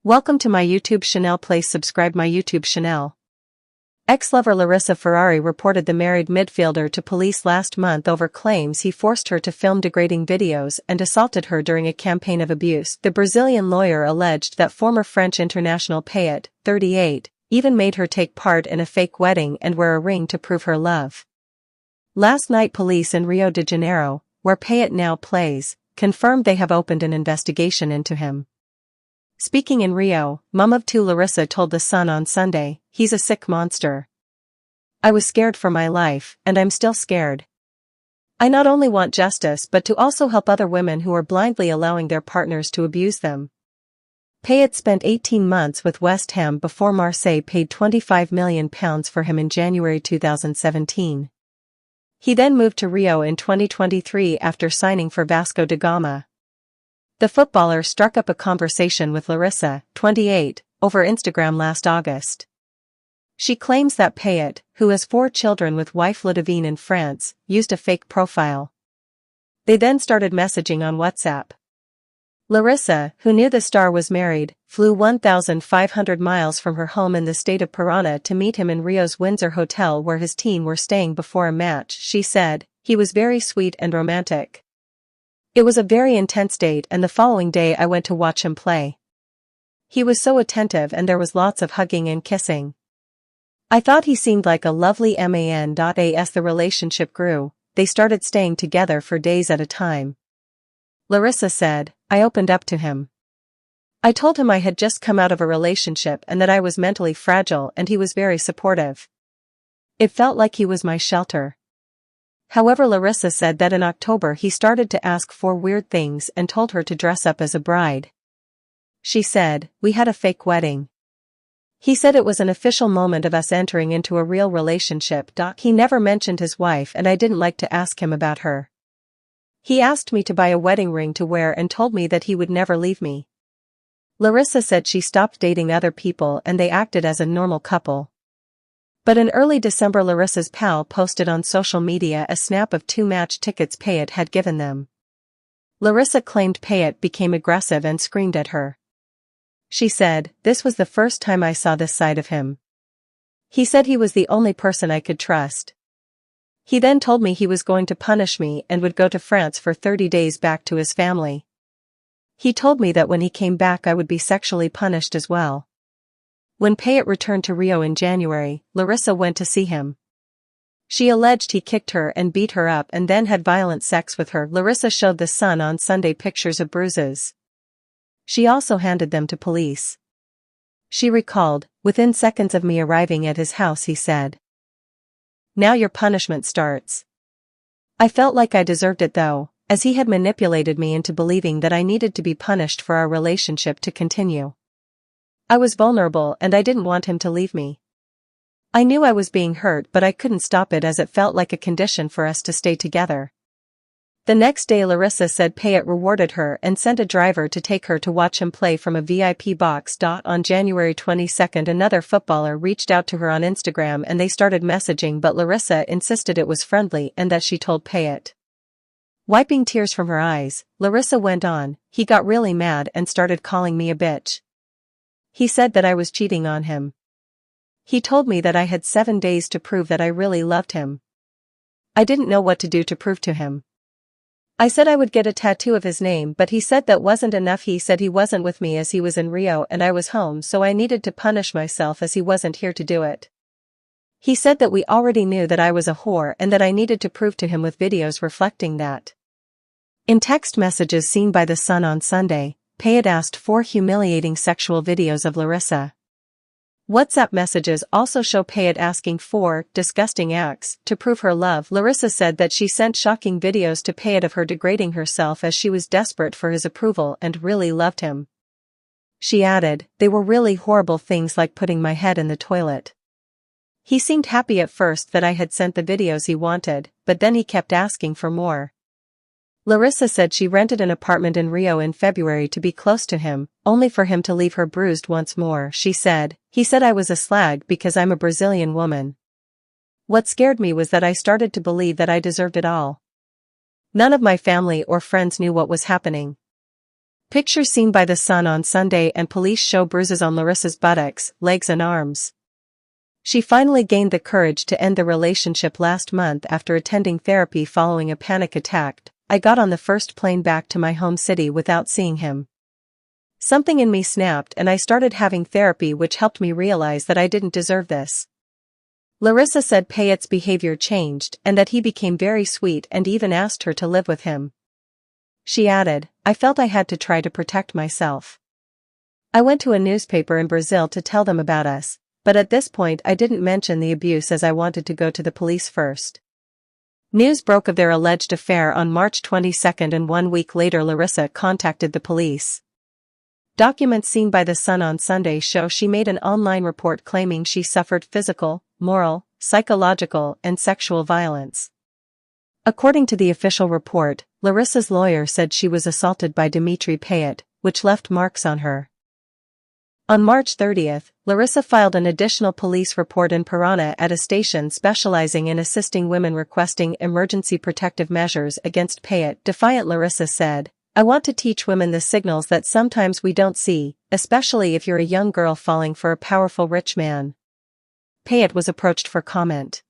Welcome to my YouTube channel. Please subscribe my YouTube channel. Ex-lover Larissa Ferrari reported the married midfielder to police last month over claims he forced her to film degrading videos and assaulted her during a campaign of abuse. The Brazilian lawyer alleged that former French international Payet, 38, even made her take part in a fake wedding and wear a ring to prove her love. Last night, police in Rio de Janeiro, where Payet now plays, confirmed they have opened an investigation into him. Speaking in Rio, mum of two Larissa told The Sun on Sunday, "He's a sick monster. I was scared for my life, and I'm still scared. I not only want justice but to also help other women who are blindly allowing their partners to abuse them." Payet spent 18 months with West Ham before Marseille paid £25 million for him in January 2017. He then moved to Rio in 2023 after signing for Vasco da Gama. The footballer struck up a conversation with Larissa, 28, over Instagram last August. She claims that Payet, who has 4 children with wife Ludivine in France, used a fake profile. They then started messaging on WhatsApp. Larissa, who knew the star was married, flew 1,500 miles from her home in the state of Parana to meet him in Rio's Windsor hotel where his team were staying before a match. She said, "He was very sweet and romantic. It was a very intense date, and the following day I went to watch him play. He was so attentive and there was lots of hugging and kissing. I thought he seemed like a lovely man." As the relationship grew, they started staying together for days at a time. Larissa said, "I opened up to him. I told him I had just come out of a relationship and that I was mentally fragile, and he was very supportive. It felt like he was my shelter." However, Larissa said that in October he started to ask for weird things and told her to dress up as a bride. She said, "We had a fake wedding. He said it was an official moment of us entering into a real relationship. He never mentioned his wife and I didn't like to ask him about her. He asked me to buy a wedding ring to wear and told me that he would never leave me." Larissa said she stopped dating other people and they acted as a normal couple. But in early December, Larissa's pal posted on social media a snap of 2 match tickets Payet had given them. Larissa claimed Payet became aggressive and screamed at her. She said, "This was the first time I saw this side of him. He said he was the only person I could trust. He then told me he was going to punish me and would go to France for 30 days back to his family. He told me that when he came back I would be sexually punished as well." When Payet returned to Rio in January, Larissa went to see him. She alleged he kicked her and beat her up and then had violent sex with her. Larissa showed The Sun on Sunday pictures of bruises. She also handed them to police. She recalled, "Within seconds of me arriving at his house he said, 'Now your punishment starts.' I felt like I deserved it though, as he had manipulated me into believing that I needed to be punished for our relationship to continue. I was vulnerable and I didn't want him to leave me. I knew I was being hurt but I couldn't stop it as it felt like a condition for us to stay together." The next day, Larissa said Payet rewarded her and sent a driver to take her to watch him play from a VIP box. On January 22, another footballer reached out to her on Instagram and they started messaging, but Larissa insisted it was friendly and that she told Payet. Wiping tears from her eyes, Larissa went on, "He got really mad and started calling me a bitch. He said that I was cheating on him. He told me that I had 7 days to prove that I really loved him. I didn't know what to do to prove to him. I said I would get a tattoo of his name, but he said that wasn't enough. He said he wasn't with me as he was in Rio and I was home, so I needed to punish myself as he wasn't here to do it. He said that we already knew that I was a whore and that I needed to prove to him with videos reflecting that." In text messages seen by The Sun on Sunday, Payet asked for humiliating sexual videos of Larissa. WhatsApp messages also show Payet asking for disgusting acts to prove her love. Larissa said that she sent shocking videos to Payet of her degrading herself as she was desperate for his approval and really loved him. She added, "They were really horrible things like putting my head in the toilet. He seemed happy at first that I had sent the videos he wanted, but then he kept asking for more." Larissa said she rented an apartment in Rio in February to be close to him, only for him to leave her bruised once more. She said, "He said I was a slag because I'm a Brazilian woman. What scared me was that I started to believe that I deserved it all. None of my family or friends knew what was happening. Pictures seen by The Sun on Sunday, and police show bruises on Larissa's buttocks, legs and arms. She finally gained the courage to end the relationship last month after attending therapy following a panic attack. I got on the first plane back to my home city without seeing him. Something in me snapped and I started having therapy, which helped me realize that I didn't deserve this. Larissa said Payet's behavior changed and that he became very sweet and even asked her to live with him. She added, "I felt I had to try to protect myself. I went to a newspaper in Brazil to tell them about us, but at this point I didn't mention the abuse as I wanted to go to the police first." News broke of their alleged affair on March 22 and 1 week later Larissa contacted the police. Documents seen by The Sun on Sunday show she made an online report claiming she suffered physical, moral, psychological, and sexual violence. According to the official report, Larissa's lawyer said she was assaulted by Dimitri Payet, which left marks on her. On March 30, Larissa filed an additional police report in Parana at a station specializing in assisting women requesting emergency protective measures against Payet. Defiant Larissa said, "I want to teach women the signals that sometimes we don't see, especially if you're a young girl falling for a powerful rich man." Payet was approached for comment.